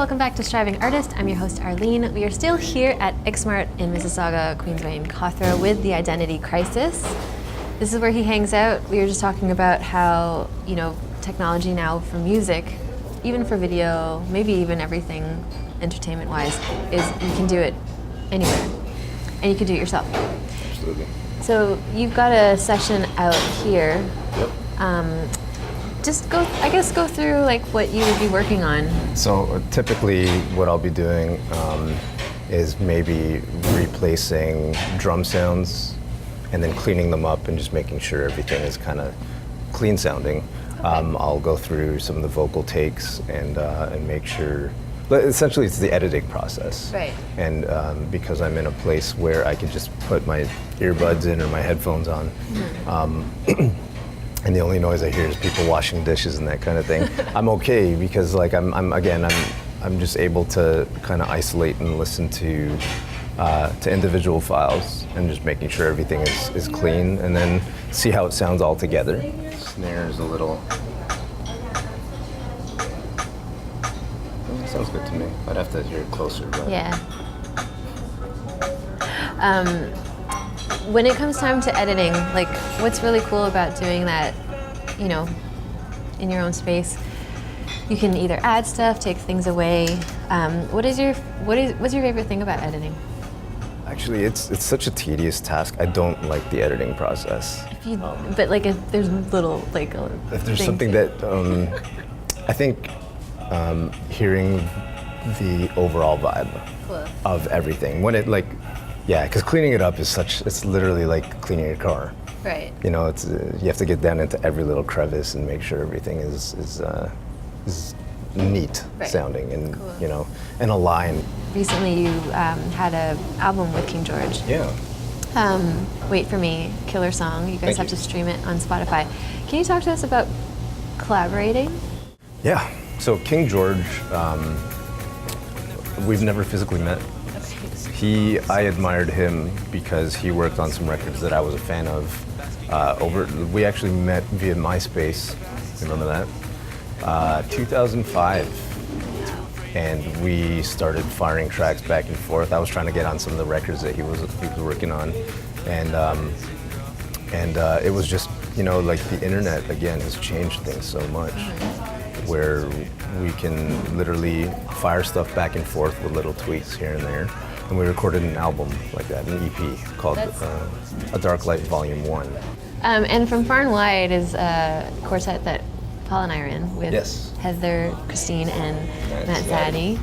welcome back to Striving Artist. I'm your host, Arlene. We are still here at Xmart in Mississauga, Queensway, and Cawthra with the iDENTiTY CRiSiS. This is where he hangs out. We were just talking about how, technology now for music, even for video, maybe even everything entertainment-wise, is you can do it anywhere, and you can do it yourself. Absolutely. So you've got a session out here. Yep. Just go through like what you would be working on. So typically what I'll be doing is maybe replacing drum sounds and then cleaning them up and just making sure everything is kind of clean sounding. Okay. I'll go through some of the vocal takes and make sure, but essentially it's the editing process. Right. And because I'm in a place where I can just put my earbuds in or my headphones on, and the only noise I hear is people washing dishes and that kind of thing, I'm okay because like I'm just able to kind of isolate and listen to individual files and just making sure everything is clean and then see how it sounds all together. Snare is a little. Sounds good to me. I'd have to hear it closer. But. Yeah. When it comes time to editing, like what's really cool about doing that, in your own space, you can either add stuff, take things away. What's your favorite thing about editing? Actually, it's such a tedious task. I don't like the editing process. But like if there's little like if there's something that I think hearing the overall vibe of everything when it because cleaning it up is it's literally like cleaning your car. Right. It's you have to get down into every little crevice and make sure everything is neat sounding and cool. And aligned. Recently, you had an album with King George. Yeah. Wait for Me, killer song. You guys Thank have you. to stream it on Spotify. Can you talk to us about collaborating? Yeah. So King George, we've never physically met. I admired him because he worked on some records that I was a fan of. We actually met via MySpace. Remember that? 2005, and we started firing tracks back and forth. I was trying to get on some of the records that he was working on, and it was just like the internet again has changed things so much, where we can literally fire stuff back and forth with little tweaks here and there. And we recorded an album like that, an EP called A Dark Light Volume 1. And From Far and Wide is a quartet that Paul and I are in with Heather, Christine, and Matt Zaddy.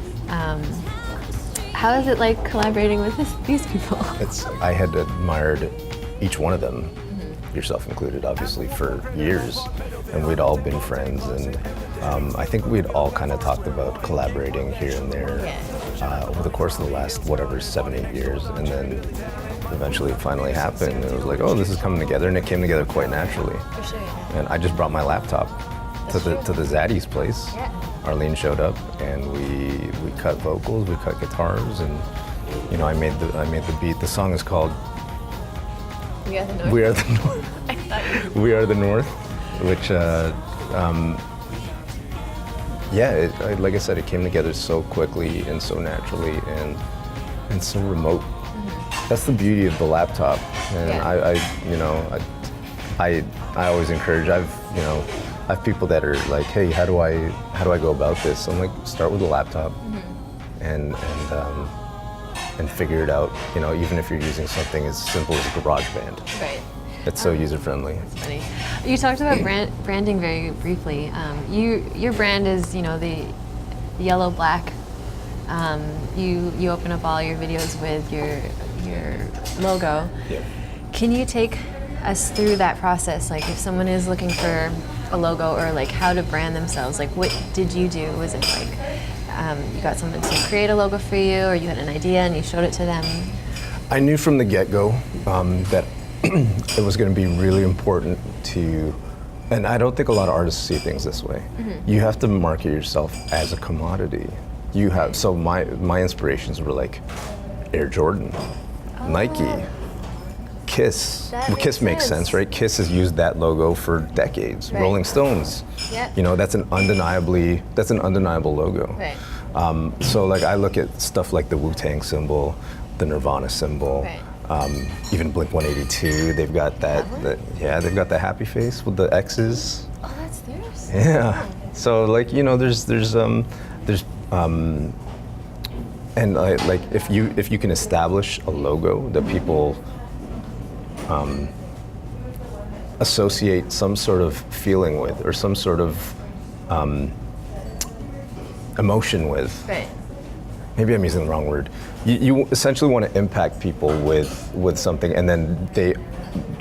How is it like collaborating with these people? I had admired each one of them, yourself included, obviously, for years. And we'd all been friends, and I think we'd all kind of talked about collaborating here and there over the course of the last, 7-8 years. And then eventually it finally happened. It was like, oh, this is coming together, and it came together quite naturally. For sure. And I just brought my laptop to the Zaddy's place. Yeah. Arlene showed up, and we cut vocals, we cut guitars, and I made the beat. The song is called We Are the North. We Are the North. We Are the North, which like I said, it came together so quickly and so naturally and so remote. That's the beauty of the laptop, and I always encourage. I have people that are like, hey, how do I go about this? I'm like, start with a laptop, and figure it out. Even if you're using something as simple as GarageBand. Right. It's so user friendly. That's funny. You talked about branding very briefly. Your brand is the yellow black. You open up all your videos with your logo. Yeah. Can you take us through that process? Like if someone is looking for a logo or like how to brand themselves, like what did you do? Was it like you got someone to create a logo for you, or you had an idea and you showed it to them? I knew from the get-go that it was going to be really important to, and I don't think a lot of artists see things this way. You have to market yourself as a commodity. So my inspirations were like Air Jordan, Nike, Kiss. Kiss makes sense, right? Kiss has used that logo for decades. Right. Rolling Stones. Yep. That's an undeniable logo. Right. So like I look at stuff like the Wu-Tang symbol, the Nirvana symbol, Right. even Blink-182. They've got they've got the happy face with the X's. Oh, that's theirs? Yeah. So like, you know, and like if you can establish a logo that people associate some sort of feeling with or some sort of emotion with. Right. Maybe I'm using the wrong word. You essentially want to impact people with something, and then they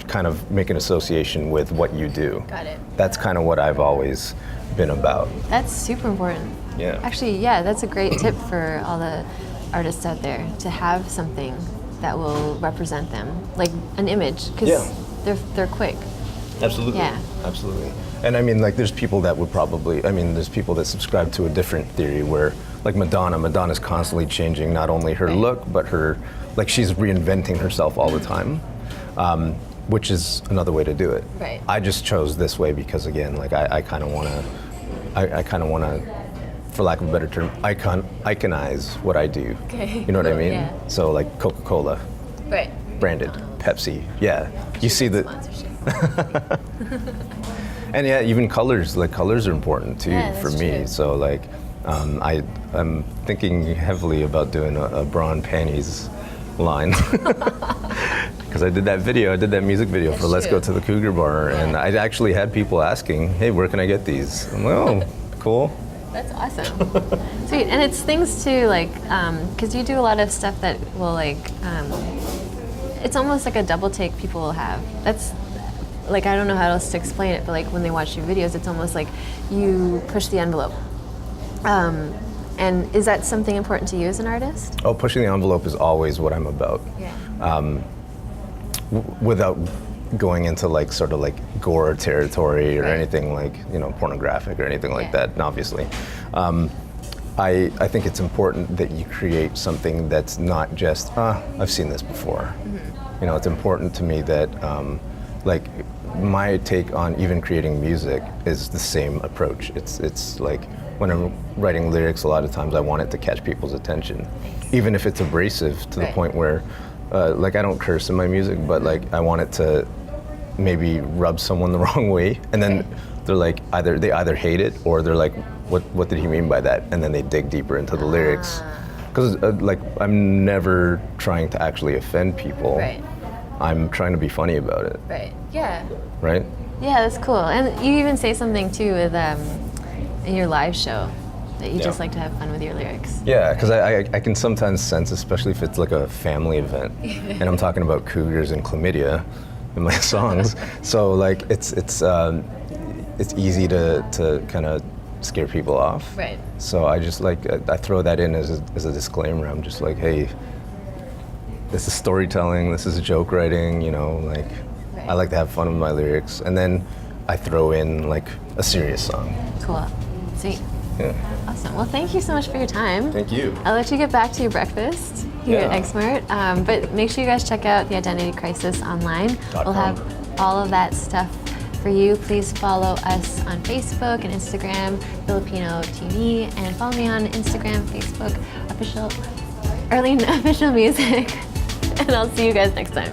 kind of make an association with what you do. Got it. That's kind of what I've always been about. That's super important. Yeah. Actually, yeah, that's a great tip for all the artists out there, to have something that will represent them, like an image, because they're quick. Absolutely. Yeah. Absolutely. And I mean, like, there's people that would probably, there's people that subscribe to a different theory where, like Madonna's constantly changing not only her look, but like she's reinventing herself all the time, which is another way to do it. Right. I just chose this way because, again, like, I kind of want to, for lack of a better term, iconize what I do. Okay. You know what I mean? Yeah. So, like, Coca-Cola, Right. branded, Pepsi, yeah. You see the... Sponsorship. And yeah, even colors, like colors are important too for me. True. So like, I'm thinking heavily about doing a bra and panties line. Because I did that music video for Let's Go to the Cougar Bar, and I actually had people asking, hey, where can I get these? I'm like, oh, cool. That's awesome. Sweet. And it's things too, like, because you do a lot of stuff that will, like, it's almost like a double take people will have. That's, like, I don't know how else to explain it, but like when they watch your videos, it's almost like you push the envelope. And is that something important to you as an artist? Oh, pushing the envelope is always what I'm about. Yeah. Without going into like sort of like gore territory or anything like, you know, pornographic or anything like that, obviously. I think it's important that you create something that's not just, I've seen this before. You know, it's important to me that, like, my take on even creating music is the same approach. It's like, when I'm writing lyrics, a lot of times I want it to catch people's attention. Even if it's abrasive to the point where, like, I don't curse in my music, but like, I want it to maybe rub someone the wrong way. And then they're like, they either hate it or they're like, what did he mean by that? And then they dig deeper into the lyrics. Because like, I'm never trying to actually offend people. Right. I'm trying to be funny about it. Right. Yeah. Right? Yeah, that's cool. And you even say something too with in your live show that you just like to have fun with your lyrics. Yeah, because I can sometimes sense, especially if it's like a family event, and I'm talking about cougars and chlamydia in my songs. So like it's easy to kind of scare people off. Right. So I just like I throw that in as a disclaimer. I'm just like, hey, this is storytelling. This is joke writing. You know, like I like to have fun with my lyrics, and then I throw in like a serious song. Cool. Sweet. Yeah. Awesome. Well, thank you so much for your time. Thank you. I'll let you get back to your breakfast here at XSmart. But make sure you guys check out the Identity Crisis online. We'll have all of that stuff for you. Please follow us on Facebook and Instagram, Filipino TV, and follow me on Instagram, Facebook, official Arlene Official Music. And I'll see you guys next time.